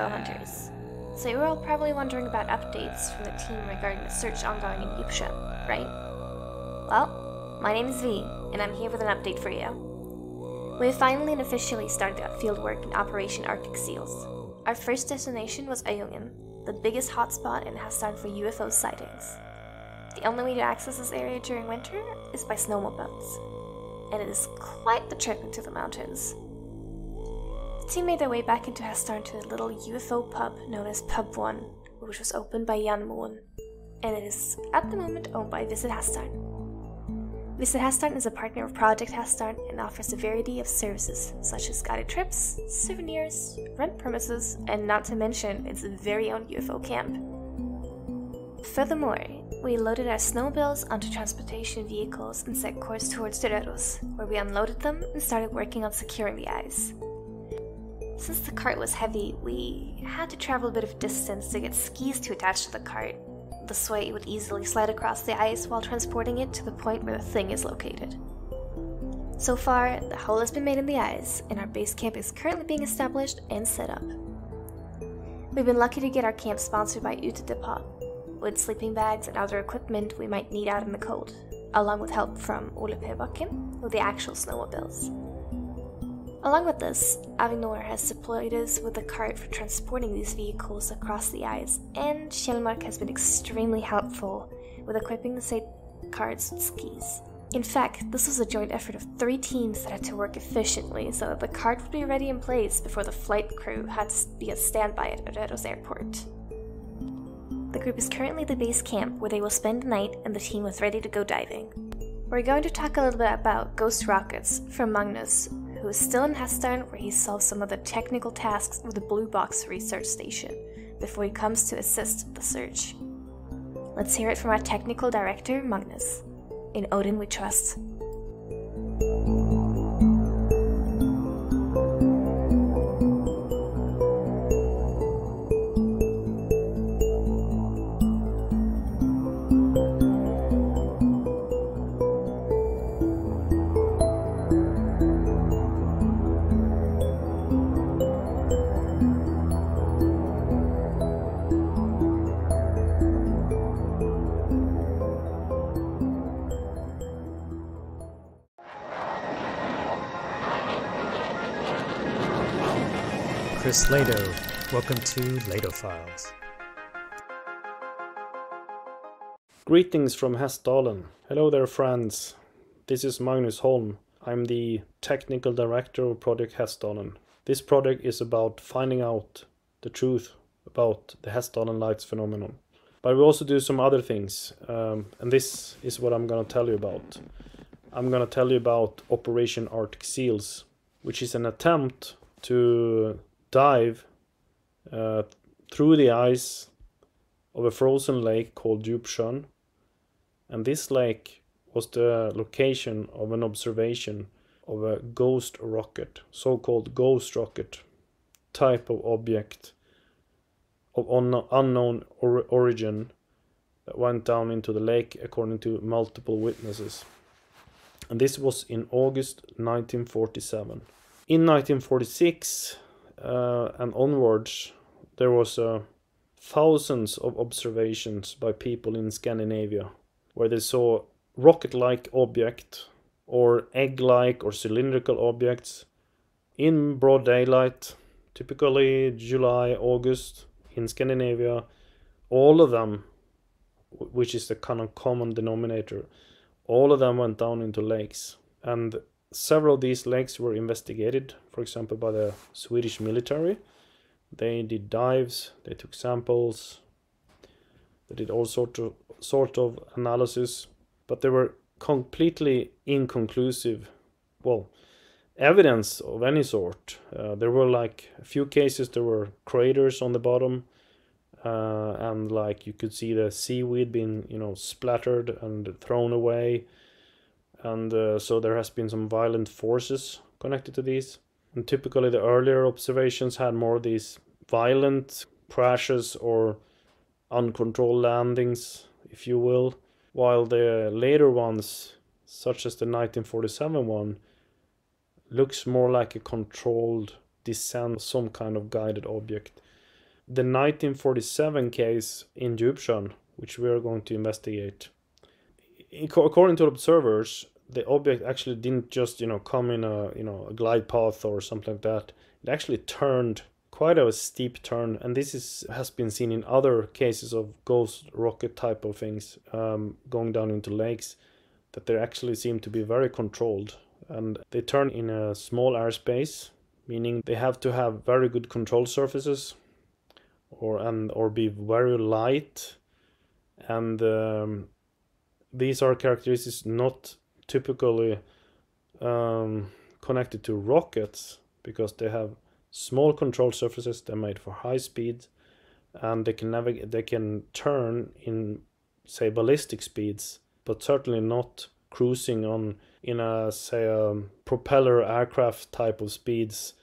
UFO hunters. So you're all probably wondering about updates from the team regarding the search ongoing in Djupsjön, right? Well, my name is V, and I'm here with an update for you. We've finally and officially started our fieldwork in Operation Arctic Seals. Our first destination was Øyungen, the biggest hotspot in Hessdalen for UFO sightings. The only way to access this area during winter is by snowmobiles, and it is quite the trip into the mountains. The team made their way back into Hessdalen to a little UFO pub known as Pub 1, which was opened by Jan Moen, and it is at the moment owned by Visit Hessdalen. Visit Hessdalen is a partner of Project Hessdalen and offers a variety of services such as guided trips, souvenirs, rent premises, and not to mention its very own UFO camp. Furthermore, we loaded our snowmobiles onto transportation vehicles and set course towards Røros, where we unloaded them and started working on securing the ice. Since the cart was heavy, we had to travel a bit of distance to get skis to attach to the cart. This way it would easily slide across the ice while transporting it to the point where the thing is located. So far, the hole has been made in the ice, and our base camp is currently being established and set up. We've been lucky to get our camp sponsored by Utedepot, with sleeping bags and other equipment we might need out in the cold, along with help from Ole P. Bakken with the actual snowmobiles. Along with this, Avinor has supplied us with a cart for transporting these vehicles across the ice, and Kjellmark has been extremely helpful with equipping the said carts with skis. In fact, this was a joint effort of 3 teams that had to work efficiently so that the cart would be ready in place before the flight crew had to be at standby at Røros airport. The group is currently at the base camp where they will spend the night, and the team was ready to go diving. We're going to talk a little bit about ghost rockets from Magnus, who is still in Hessdalen where he solves some of the technical tasks with the Blue Box research station before he comes to assist the search. Let's hear it from our technical director, Magnus. In Odin we trust. Chris Leto. Welcome to LehtoFiles. Greetings from Hessdalen. Hello there, friends. This is Magnus Holm. I'm the technical director of Project Hessdalen. This project is about finding out the truth about the Hessdalen lights phenomenon. But we also do some other things, and this is what I'm going to tell you about. I'm going to tell you about Operation Arctic Seals, which is an attempt to dive through the ice of a frozen lake called Djupsjön, and this lake was the location of an observation of a ghost rocket, so-called ghost rocket type of object of unknown origin that went down into the lake according to multiple witnesses. And this was in August 1947. In 1946 and onwards, there was thousands of observations by people in Scandinavia where they saw rocket-like object or egg-like or cylindrical objects in broad daylight, typically July, August in Scandinavia. All of them, which is the kind of common denominator, all of them went down into lakes. And several of these lakes were investigated, for example, by the Swedish military. They did dives, they took samples, they did all sort of analysis, but they were completely inconclusive, evidence of any sort. There were like a few cases, there were craters on the bottom, and like you could see the seaweed being, splattered and thrown away. And so there has been some violent forces connected to these. And typically the earlier observations had more of these violent crashes or uncontrolled landings, if you will, while the later ones, such as the 1947 one, looks more like a controlled descent, some kind of guided object. the 1947 case in Djupsjön, which we are going to investigate. According to observers, the object actually didn't just, come in a glide path or something like that. It actually turned quite a steep turn, and this has been seen in other cases of ghost rocket type of things going down into lakes, that they actually seem to be very controlled, and they turn in a small airspace, meaning they have to have very good control surfaces or be very light, and these are characteristics not typically connected to rockets, because they have small control surfaces. They're made for high speed, and they can turn in, say, ballistic speeds, but certainly not cruising in a, say, a propeller aircraft type of speeds,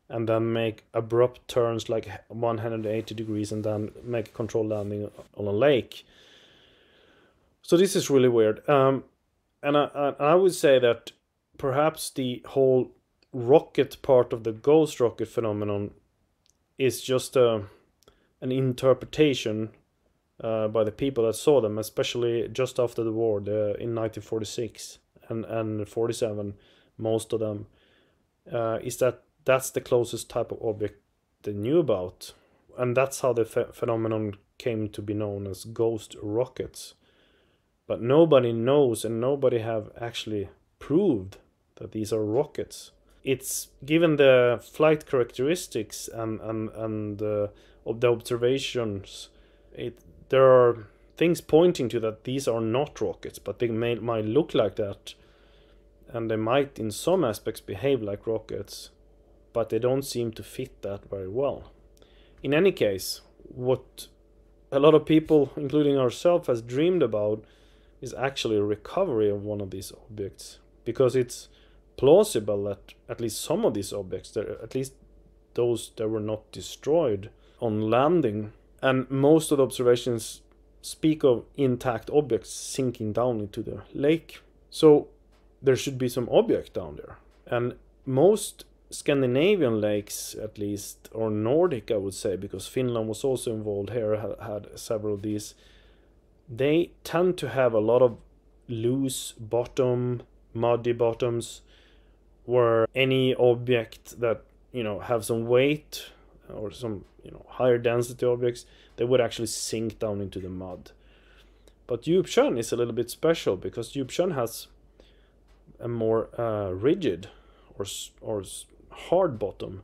and then make abrupt turns like 180 degrees and then make a controlled landing on a lake. So this is really weird. And I would say that perhaps the whole rocket part of the ghost rocket phenomenon is just an interpretation by the people that saw them, especially just after the war in 1946 and 47, most of them, is that's the closest type of object they knew about. And that's how the phenomenon came to be known as ghost rockets. But nobody knows, and nobody have actually proved that these are rockets. It's given the flight characteristics and of the observations, there are things pointing to that these are not rockets, but they might look like that, and they might in some aspects behave like rockets, but they don't seem to fit that very well. In any case, what a lot of people, including ourselves, has dreamed about is actually a recovery of one of these objects, because it's plausible that at least some of these objects, at least those that were not destroyed on landing, and most of the observations speak of intact objects sinking down into the lake. So there should be some object down there. And most Scandinavian lakes, at least, or Nordic, I would say, because Finland was also involved here, had several of these, they tend to have a lot of loose bottom, muddy bottoms, where any object that have some weight or some higher density objects, they would actually sink down into the mud. But Djupsjön is a little bit special, because Djupsjön has a more rigid or hard bottom,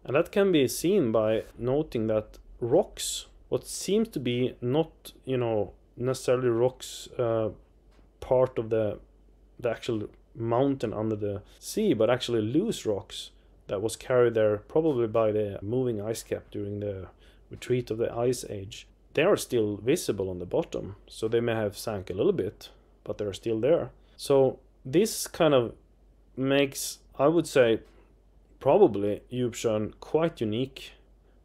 and that can be seen by noting that rocks, what seems to be not necessarily rocks part of the actual mountain under the sea, but actually loose rocks that was carried there probably by the moving ice cap during the retreat of the ice age. They are still visible on the bottom, so they may have sank a little bit, but they're still there. So this kind of makes, I would say, probably Djupsjön quite unique.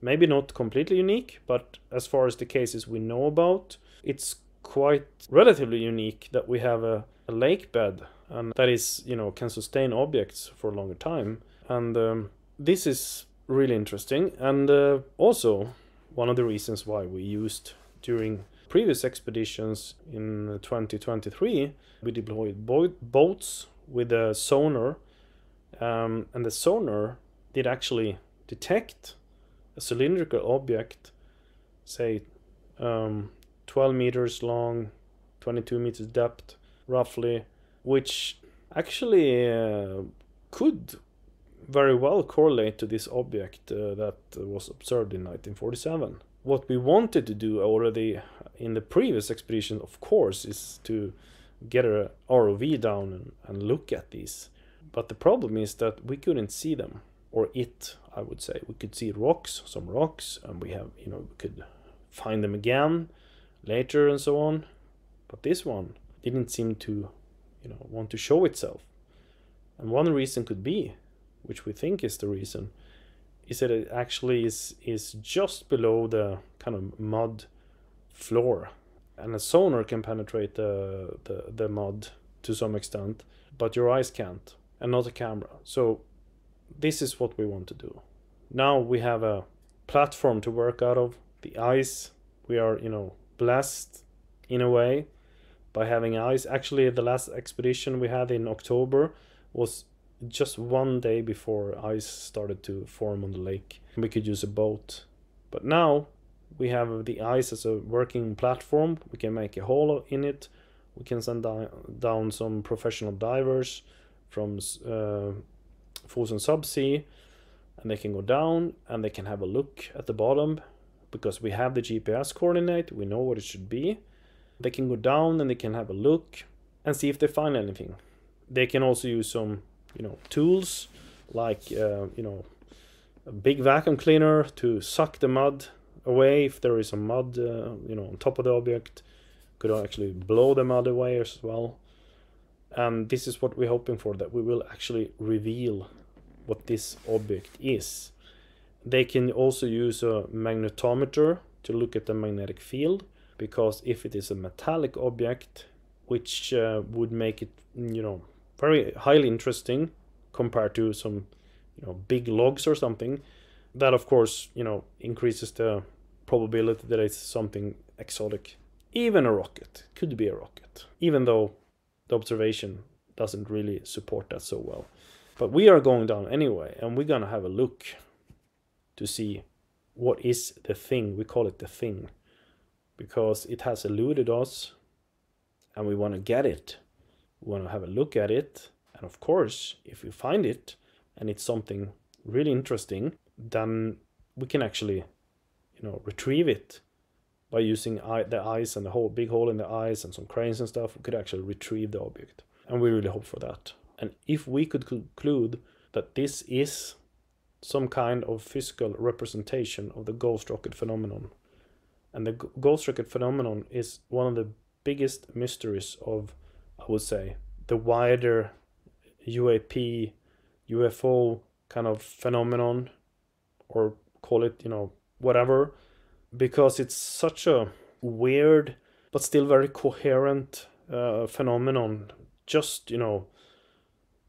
Maybe not completely unique, but as far as the cases we know about, it's quite relatively unique that we have a lake bed, and that is, can sustain objects for a longer time. And this is really interesting, and also one of the reasons why we used during previous expeditions in 2023, we deployed boats with a sonar, and the sonar did actually detect a cylindrical object, say 12 meters long, 22 meters depth roughly, which actually could very well correlate to this object that was observed in 1947. What we wanted to do already in the previous expedition, of course, is to get a ROV down and look at these. But the problem is that we couldn't see them, or I would say. We could see some rocks, and we could find them again later and so on. But this one didn't seem to, want to show itself. And one reason could be, which we think is the reason, is that it actually is just below the kind of mud floor, and a sonar can penetrate the mud to some extent, but your eyes can't, and not a camera. So this is what we want to do. Now we have a platform to work out of. The ice, we are, blessed in a way by having ice. Actually, the last expedition we had in October was just one day before ice started to form on the lake. We could use a boat. But now we have the ice as a working platform. We can make a hole in it. We can send down some professional divers from Fosen Subsea, and they can go down and they can have a look at the bottom because we have the GPS coordinate. We know what it should be. They can go down and they can have a look and see if they find anything. They can also use some, tools like, a big vacuum cleaner to suck the mud away if there is some mud, on top of the object. Could actually blow the mud away as well. And this is what we're hoping for, that we will actually reveal what this object is. They can also use a magnetometer to look at the magnetic field, because if it is a metallic object, which would make it, very highly interesting compared to some, big logs or something, that of course, increases the probability that it's something exotic. Even a rocket, could be a rocket, even though the observation doesn't really support that so well. But we are going down anyway, and we're gonna have a look to see what is the thing. We call it the thing because it has eluded us and we want to get it. We want to have a look at it, and of course if we find it and it's something really interesting, then we can actually retrieve it by using the ice and the whole big hole in the ice and some cranes and stuff. We could actually retrieve the object, and we really hope for that. And if we could conclude that this is some kind of physical representation of the ghost rocket phenomenon, and the ghost rocket phenomenon is one of the biggest mysteries of, I would say, the wider UAP, UFO kind of phenomenon, or call it, whatever, because it's such a weird but still very coherent phenomenon. Just,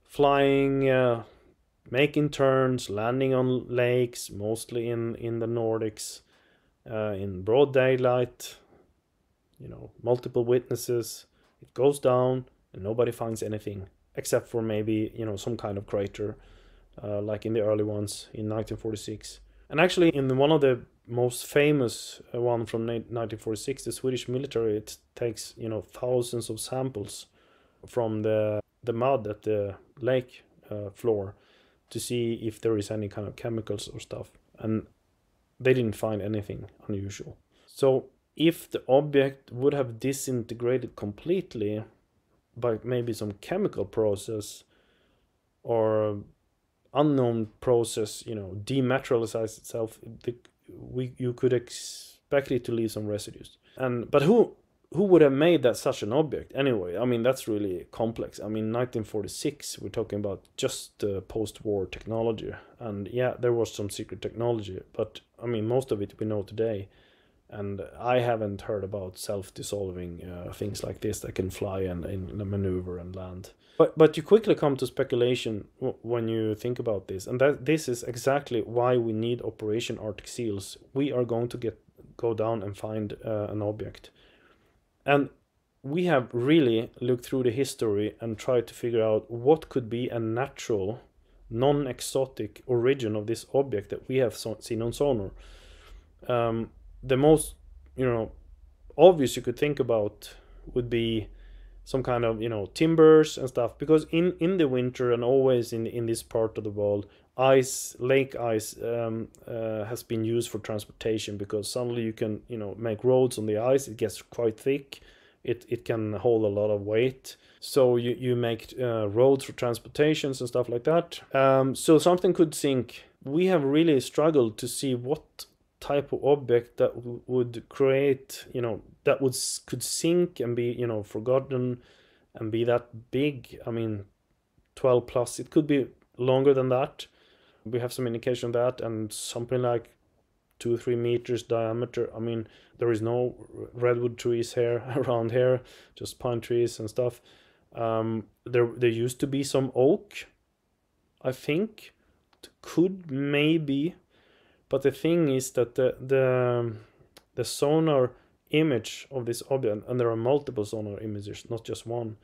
flying, making turns, landing on lakes, mostly in the Nordics, in broad daylight, multiple witnesses. It goes down and nobody finds anything except for maybe, some kind of crater, like in the early ones in 1946. And actually in one of the most famous one from 1946, the Swedish military, it takes, thousands of samples from the mud at the lake floor to see if there is any kind of chemicals or stuff, and they didn't find anything unusual. So if the object would have disintegrated completely by maybe some chemical process or unknown process, dematerialize itself, you could expect it to leave some residues. But who would have made that such an object anyway? I mean, that's really complex. I mean, 1946, we're talking about just post-war technology, and yeah, there was some secret technology, but I mean, most of it we know today. And I haven't heard about self-dissolving things like this that can fly and maneuver and land. But you quickly come to speculation when you think about this, and this is exactly why we need Operation Arctic Seals. We are going to go down and find an object, and we have really looked through the history and tried to figure out what could be a natural, non-exotic origin of this object that we have seen on sonar. The most, obvious you could think about would be some kind of, timbers and stuff, because in the winter and always in this part of the world, lake ice has been used for transportation, because suddenly you can, make roads on the ice. It gets quite thick. It can hold a lot of weight. So you make roads for transportations and stuff like that. So something could sink. We have really struggled to see what type of object that would create, that could sink and be, forgotten and be that big. I mean, 12 plus. It could be longer than that. We have some indication of that, and something like 2-3 meters diameter. I mean, there is no redwood trees here around here, just pine trees and stuff. There used to be some oak, I think. Could maybe But the thing is that the sonar image of this object, and there are multiple sonar images, not just one,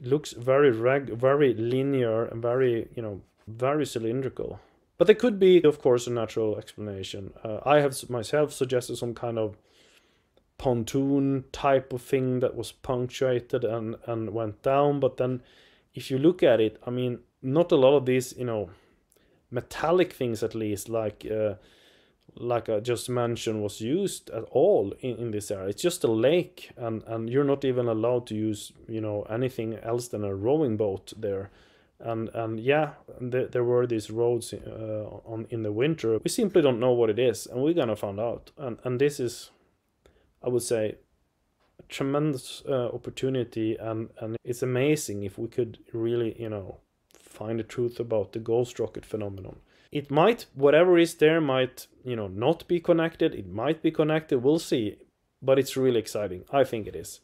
looks very very linear and very, you know, very cylindrical. But there could be, of course, a natural explanation. I have myself suggested some kind of pontoon type of thing that was punctuated and went down. But then if you look at it, I mean, not a lot of these, you know, metallic things, at least, like I just mentioned, was used at all in this area. It's just a lake, and you're not even allowed to use, you know, anything else than a rowing boat there. And yeah, there were these roads in the winter. We simply don't know what it is, and we're gonna find out. And this is, I would say, a tremendous opportunity, and it's amazing if we could really, you know, find the truth about the ghost rocket phenomenon. It might, whatever is there might, you know, not be connected. It might be connected. We'll see. But it's really exciting. I think it is.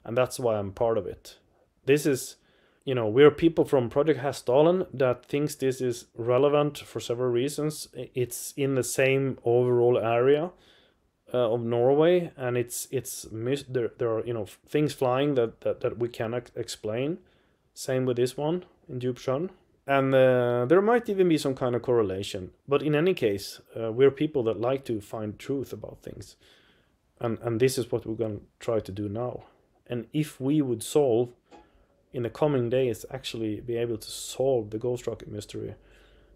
And that's why I'm part of it. This is, you know, we're people from Project Hessdalen that thinks this is relevant for several reasons. It's in the same overall area of Norway, and there are, you know, things flying that we cannot explain. Same with this one in Djupsjön. And there might even be some kind of correlation. But in any case, we're people that like to find truth about things. And this is what we're going to try to do now. And if we would solve, in the coming days, actually be able to solve the ghost rocket mystery,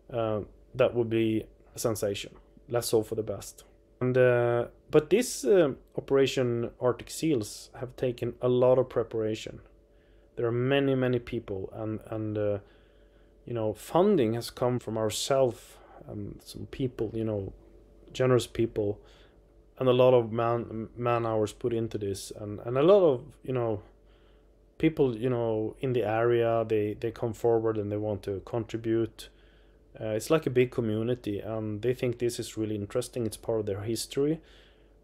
that would be a sensation. Let's hope for the best. And but this Operation Arctic Seals have taken a lot of preparation. There are many people, and you know, funding has come from ourselves and some people, you know, generous people, and a lot of man hours put into this, and a lot of, you know, people, you know, in the area, they come forward and they want to contribute. It's like a big community, and they think this is really interesting. It's part of their history,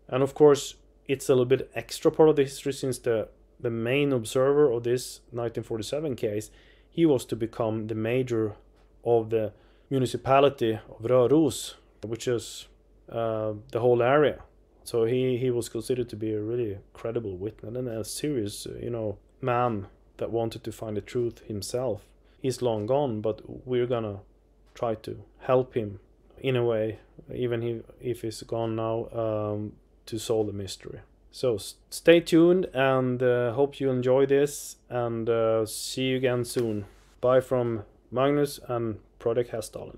and of course it's a little bit extra part of the history, since the main observer of this 1947 case, he was to become the major of the municipality of Röros, which is the whole area. So he was considered to be a really credible witness and a serious, you know, man that wanted to find the truth himself. He's long gone, but we're gonna try to help him in a way, even if he's gone now, to solve the mystery. So stay tuned, and hope you enjoy this, and see you again soon. Bye from Magnus and Project Hessdalen.